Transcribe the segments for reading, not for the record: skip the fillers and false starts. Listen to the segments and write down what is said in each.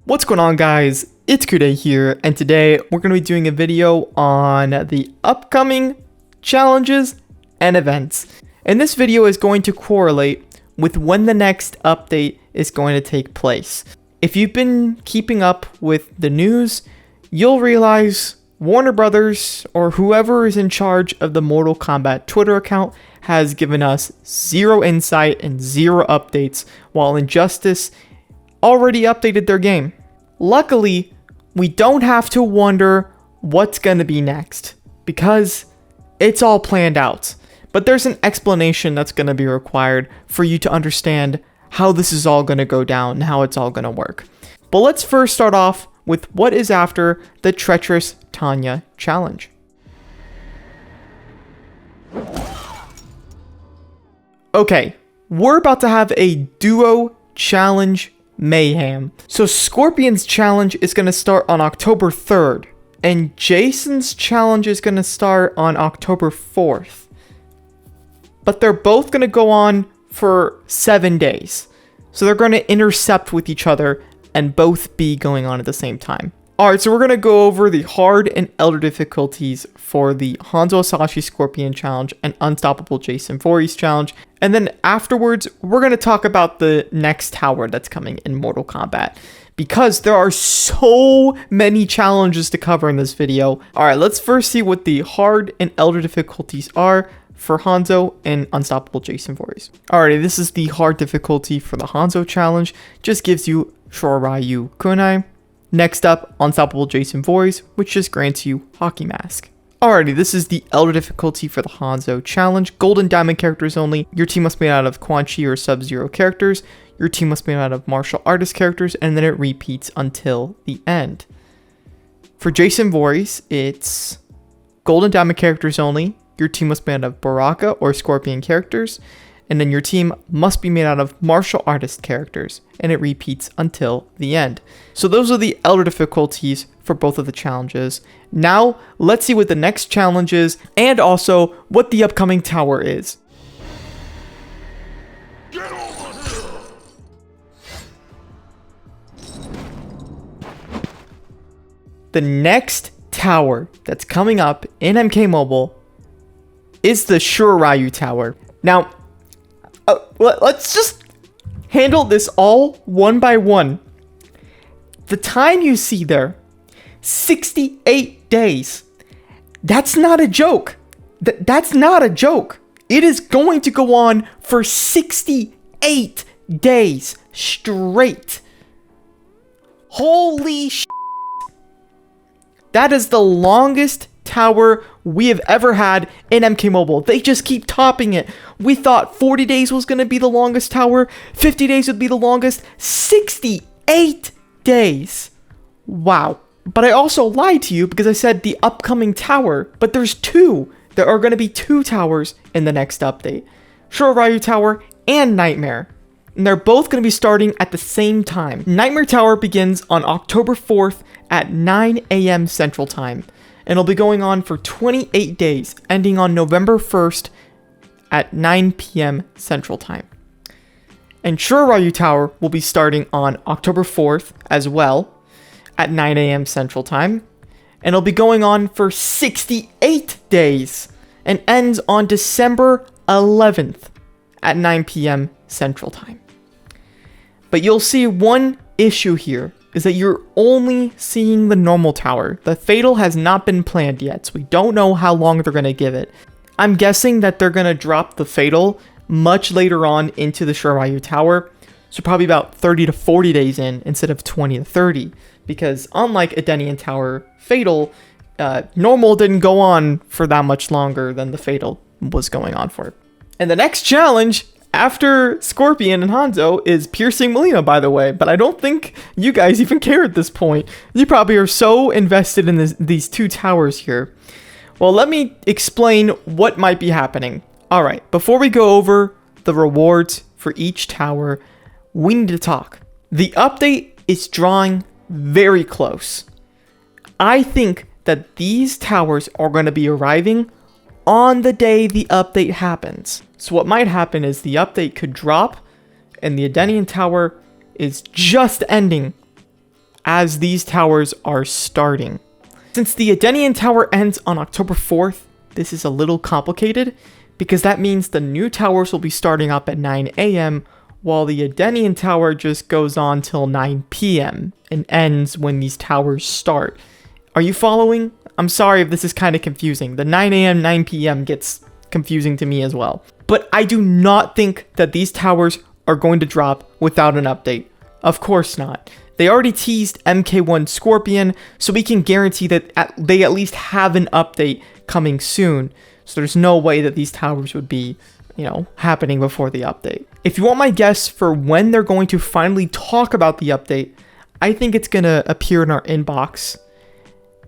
What's going on, guys? It's Kude here, and today we're going to be doing a video on the upcoming challenges and events. And this video is going to correlate with when the next update is going to take place. If you've been keeping up with the news, you'll realize Warner Brothers, or whoever is in charge of the Mortal Kombat Twitter account, has given us zero insight and zero updates, while Injustice already updated their game. Luckily, we don't have to wonder what's going to be next, because it's all planned out. But there's an explanation that's going to be required for you to understand how this is all going to go down and how it's all going to work. But let's first start off with what is after the Treacherous Tanya challenge. Okay, we're about to have a duo challenge mayhem. So Scorpion's challenge is going to start on October 3rd, and Jason's challenge is going to start on October 4th. But they're both going to go on for 7 days. So they're going to intercept with each other and both be going on at the same time. Alright, so we're going to go over the hard and elder difficulties for the Hanzo Hasahi Scorpion challenge and Unstoppable Jason Voorhees challenge. And then afterwards, we're going to talk about the next tower that's coming in Mortal Kombat, because there are so many challenges to cover in this video. Alright, let's first see what the hard and elder difficulties are for Hanzo and Unstoppable Jason Voorhees. Alrighty, this is the hard difficulty for the Hanzo challenge. Just gives you Shoryu Kunai. Next up, Unstoppable Jason Voorhees, which just grants you Hockey Mask. Alrighty, this is the elder difficulty for the Hanzo challenge. Gold and Diamond characters only. Your team must be made out of Quan Chi or Sub-Zero characters. Your team must be made out of martial artist characters, and then it repeats until the end. For Jason Voorhees, it's Gold and Diamond characters only. Your team must be made out of Baraka or Scorpion characters, and then your team must be made out of martial artist characters, and it repeats until the end. So those are the elder difficulties for both of the challenges. Now, let's see what the next challenge is, and also what the upcoming tower is. Get over here! The next tower that's coming up in MK Mobile is the Shirai Tower. Now, let's just handle this all one by one. The time you see there, 68 days. That's not a joke. That's not a joke. It is going to go on for 68 days straight. Holy sh**. That is the longest tower we have ever had in MK Mobile. They just keep topping it. We thought 40 days was going to be the longest tower, 50 days would be the longest, 68 days. Wow. But I also lied to you because I said the upcoming tower, but there's two. There are going to be two towers in the next update. Shirai Tower and Nightmare. And they're both going to be starting at the same time. Nightmare Tower begins on October 4th at 9 a.m. Central Time. And it'll be going on for 28 days, ending on November 1st at 9 p.m. Central Time. And Shirai Tower will be starting on October 4th as well, at 9 a.m. Central Time. And it'll be going on for 68 days, and ends on December 11th at 9 p.m. Central Time. But you'll see one issue here, is that you're only seeing the normal tower. The Fatal has not been planned yet, so we don't know how long they're going to give it. I'm guessing that they're going to drop the Fatal much later on into the Shirai Tower, so probably about 30 to 40 days in instead of 20 to 30, because unlike Edenian Tower Fatal, normal didn't go on for that much longer than the Fatal was going on for. And the next challenge after Scorpion and Hanzo is piercing Mileena, by the way, but I don't think you guys even care at this point. You probably are so invested in these two towers here. Well, let me explain what might be happening. Alright, before we go over the rewards for each tower, we need to talk. The update is drawing very close. I think that these towers are going to be arriving on the day the update happens. So what might happen is the update could drop and the Edenian Tower is just ending as these towers are starting. Since the Edenian Tower ends on October 4th, this is a little complicated because that means the new towers will be starting up at 9 a.m. while the Edenian Tower just goes on till 9 p.m. and ends when these towers start. Are you following? I'm sorry if this is kind of confusing. The 9 a.m., 9 p.m. gets confusing to me as well. But I do not think that these towers are going to drop without an update. Of course not. They already teased MK1 Scorpion, so we can guarantee that they at least have an update coming soon. So there's no way that these towers would be, happening before the update. If you want my guess for when they're going to finally talk about the update, I think it's going to appear in our inbox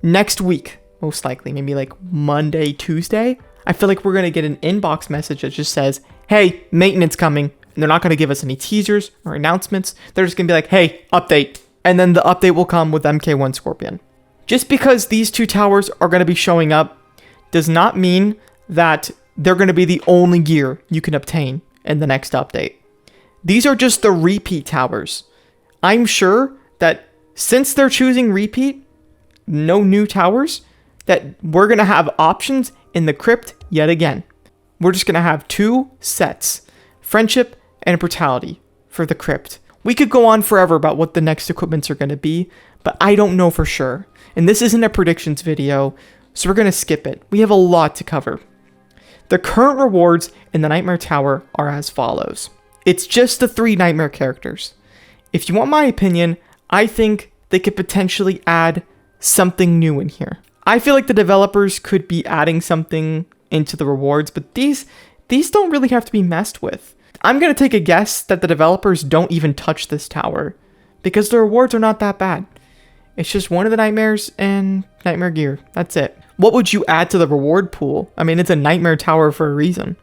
next week, most likely. Maybe like Monday, Tuesday. I feel like we're going to get an inbox message that just says, hey, maintenance coming. And they're not going to give us any teasers or announcements. They're just going to be like, hey, update. And then the update will come with MK1 Scorpion. Just because these two towers are going to be showing up does not mean that they're going to be the only gear you can obtain in the next update. These are just the repeat towers. I'm sure that since they're choosing repeat, no new towers, that we're going to have options in the crypt yet again. We're just going to have two sets, Friendship and Brutality, for the crypt. We could go on forever about what the next equipments are going to be, but I don't know for sure. And this isn't a predictions video, so we're going to skip it. We have a lot to cover. The current rewards in the Nightmare Tower are as follows. It's just the 3 Nightmare characters. If you want my opinion, I think they could potentially add something new in here. I feel like the developers could be adding something into the rewards, but these don't really have to be messed with. I'm going to take a guess that the developers don't even touch this tower because the rewards are not that bad. It's just one of the nightmares and nightmare gear. That's it. What would you add to the reward pool? I mean, it's a nightmare tower for a reason.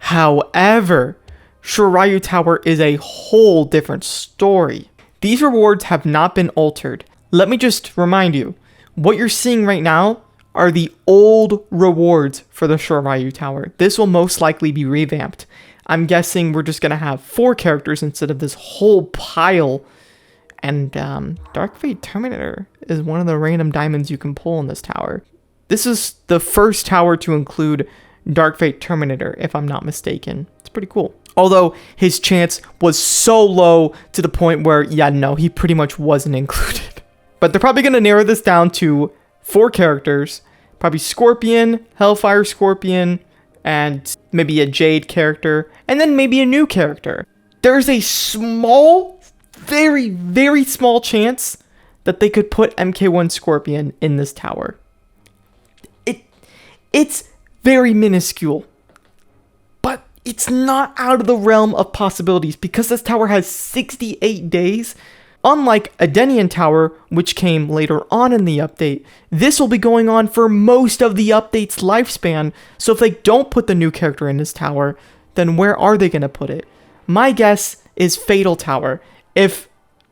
However, Shirai Tower is a whole different story. These rewards have not been altered. Let me just remind you, what you're seeing right now are the old rewards for the Shirai Tower. This will most likely be revamped. I'm guessing we're just going to have 4 characters instead of this whole pile. And Dark Fate Terminator is one of the random diamonds you can pull in this tower. This is the first tower to include Dark Fate Terminator, if I'm not mistaken. It's pretty cool. Although his chance was so low to the point where, he pretty much wasn't included. But they're probably going to narrow this down to 4 characters. Probably Scorpion, Hellfire Scorpion, and maybe a Jade character, and then maybe a new character. There's a small, very, very small chance that they could put MK1 Scorpion in this tower. It's very minuscule, but it's not out of the realm of possibilities because this tower has 68 days. Unlike Edenian Tower, which came later on in the update, this will be going on for most of the update's lifespan. So if they don't put the new character in this tower, then where are they going to put it? My guess is Fatal Tower. If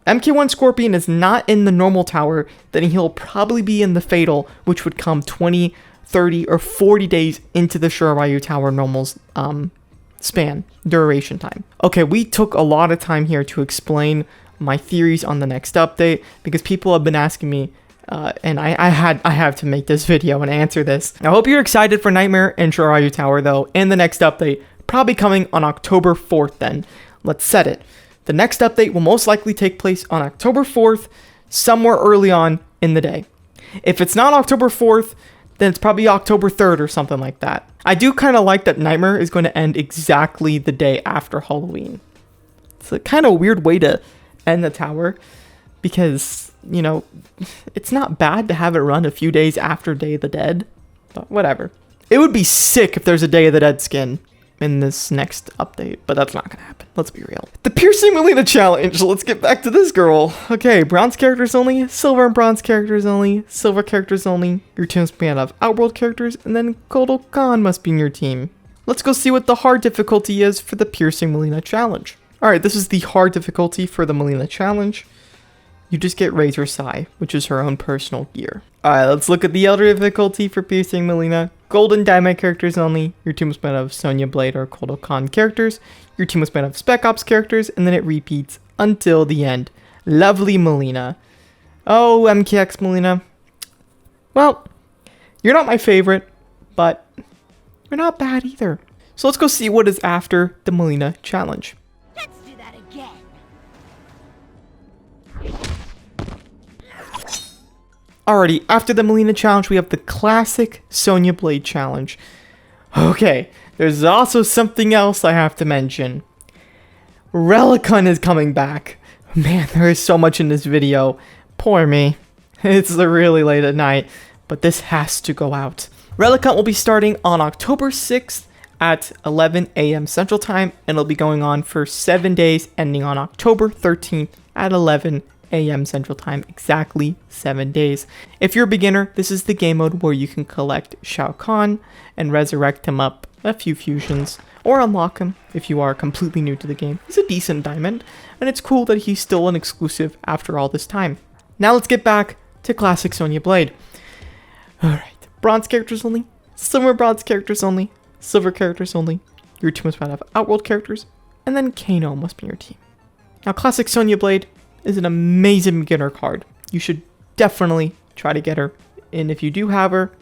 MK1 Scorpion is not in the normal tower, then he'll probably be in the Fatal, which would come 20, 30, or 40 days into the Shirai Tower normal's span, duration time. Okay, we took a lot of time here to explain my theories on the next update because people have been asking me and I have to make this video and answer this. I hope you're excited for Nightmare and Shirai Tower though, and the next update probably coming on October 4th then. Let's set it. The next update will most likely take place on October 4th, somewhere early on in the day. If it's not October 4th, then it's probably October 3rd or something like that. I do kind of like that Nightmare is going to end exactly the day after Halloween. It's a kind of weird way to end the tower because, it's not bad to have it run a few days after Day of the Dead, but whatever. It would be sick if there's a Day of the Dead skin in this next update, but that's not gonna happen. Let's be real. The Piercing Mileena challenge. Let's get back to this girl. Okay, bronze characters only, silver and bronze characters only, silver characters only. Your team must be out of Outworld characters, and then Kotal Khan must be in your team. Let's go see what the hard difficulty is for the Piercing Mileena challenge. Alright, this is the hard difficulty for the Mileena challenge. You just get Razor Sai, which is her own personal gear. Alright, let's look at the elder difficulty for Piercing Mileena. Golden Diamond characters only. Your team was made of Sonya Blade or Kodokan characters. Your team was made of Spec Ops characters, and then it repeats until the end. Lovely Mileena. Oh, MKX Mileena. Well, you're not my favorite, but you're not bad either. So let's go see what is after the Mileena challenge. Let's do that again. Alrighty, after the Mileena challenge, we have the classic Sonya Blade challenge. Okay, there's also something else I have to mention. Relicon is coming back. Man, there is so much in this video. Poor me. It's really late at night, but this has to go out. Relicon will be starting on October 6th at 11 a.m. Central Time, and it'll be going on for 7 days, ending on October 13th at 11 a.m. Central Time, exactly 7 days. If you're a beginner, this is the game mode where you can collect Shao Kahn and resurrect him up a few fusions, or unlock him if you are completely new to the game. He's a decent diamond, and it's cool that he's still an exclusive after all this time. Now let's get back to classic Sonya Blade. Alright, bronze characters only, silver bronze characters only, silver characters only. Your team must have Outworld characters, and then Kano must be your team. Now classic Sonya Blade is an amazing beginner card. You should definitely try to get her, and if you do have her,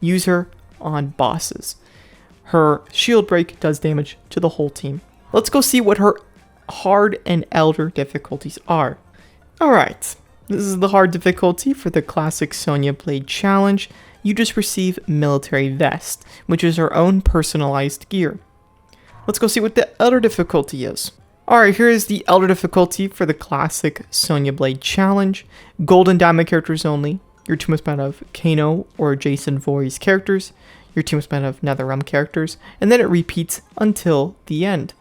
use her on bosses. Her shield break does damage to the whole team. Let's go see what her hard and elder difficulties are. Alright, this is the hard difficulty for the classic Sonya Blade challenge. You just receive military vest, which is her own personalized gear. Let's go see what the elder difficulty is. Alright, here is the elder difficulty for the classic Sonya Blade challenge. Golden Diamond characters only. Your team is made of Kano or Jason Voorhees characters. Your team is made of NetherRealm characters. And then it repeats until the end.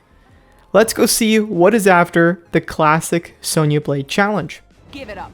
Let's go see what is after the classic Sonya Blade challenge. Give it up.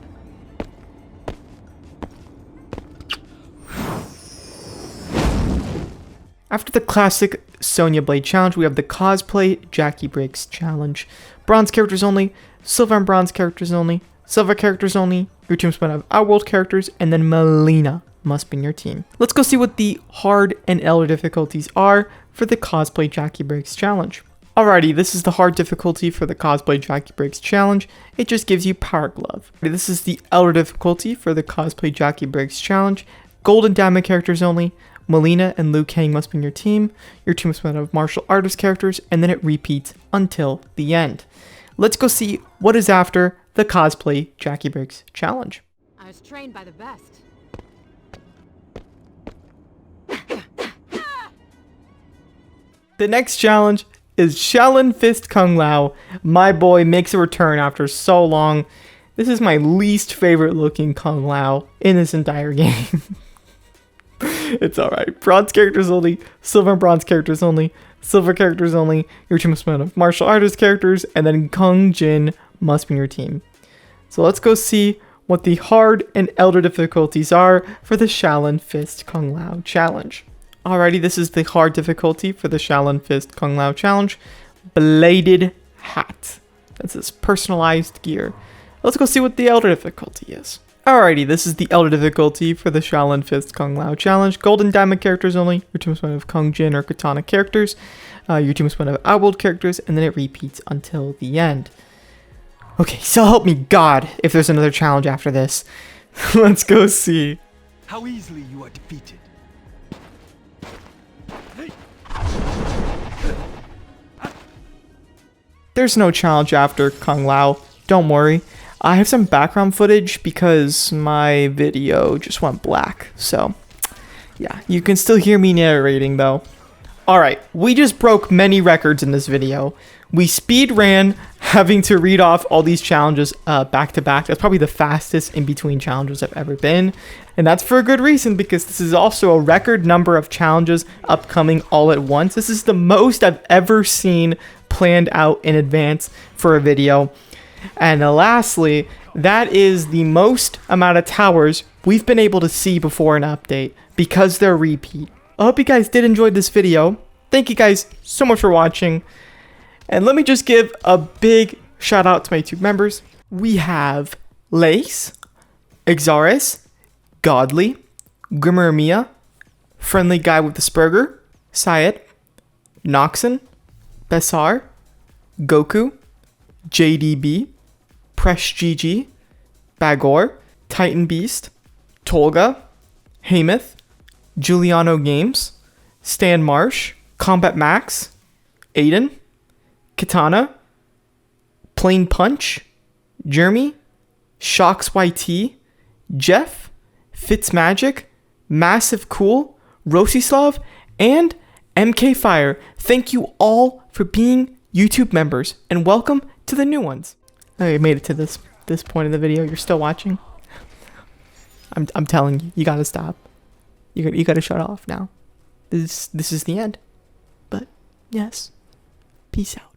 After the classic Sonya Blade challenge, we have the cosplay Jackie Breaks challenge. Bronze characters only, silver and bronze characters only, silver characters only. Your team's must have Outworld characters, and then Mileena must be in your team. Let's go see what the hard and elder difficulties are for the cosplay Jackie Breaks challenge. Alrighty, this is the hard difficulty for the cosplay Jackie Breaks challenge. It just gives you Power Glove. This is the elder difficulty for the cosplay Jackie Breaks challenge. Golden Diamond characters only. Mileena and Liu Kang must be in your team. Your team is made of martial artist characters, and then it repeats until the end. Let's go see what is after the cosplay Jackie Breaks challenge. I was trained by the best. The next challenge is Shaolin Fist Kung Lao. My boy makes a return after so long. This is my least favorite looking Kung Lao in this entire game. It's alright. Bronze characters only, silver and bronze characters only, silver characters only. Your team is made of martial artist characters, and then Kung Jin must be in your team. So let's go see what the hard and elder difficulties are for the Shaolin Fist Kung Lao challenge. Alrighty, this is the hard difficulty for the Shaolin Fist Kung Lao challenge. Bladed hat. That's his personalized gear. Let's go see what the elder difficulty is. Alrighty, this is the elder difficulty for the Shaolin Fist Kung Lao challenge. Golden Diamond characters only. Your team is made of Kung Jin or Katana characters. Your team is made of Outworld characters, and then it repeats until the end. Okay, so help me God if there's another challenge after this. Let's go see. How easily you are defeated. There's no challenge after Kung Lao. Don't worry. I have some background footage because my video just went black. So, yeah, you can still hear me narrating though. Alright, we just broke many records in this video. We speed ran having to read off all these challenges back to back. That's probably the fastest in between challenges I've ever been. And that's for a good reason, because this is also a record number of challenges upcoming all at once. This is the most I've ever seen planned out in advance for a video. And lastly, that is the most amount of towers we've been able to see before an update because they're repeat. I hope you guys did enjoy this video. Thank you guys so much for watching. And let me just give a big shout out to my YouTube members. We have Lace, Exaris, Godly, Grimmer Mia, Friendly Guy with the Spurger, Syed, Noxon, Bessar, Goku, JDB, Presh GG, Bagor, Titan Beast, Tolga, Hamath, Giuliano Games, Stan Marsh, Combat Max, Aiden, Katana, Plain Punch, Jeremy, Shocks YT, Jeff, Fitzmagic, Massive Cool, Rosislav, and MK Fire. Thank you all for being YouTube members, and welcome to the new ones. Oh, you made it to this point in the video. You're still watching. I'm telling you, you gotta stop. You gotta shut off now. This is the end. But yes, peace out.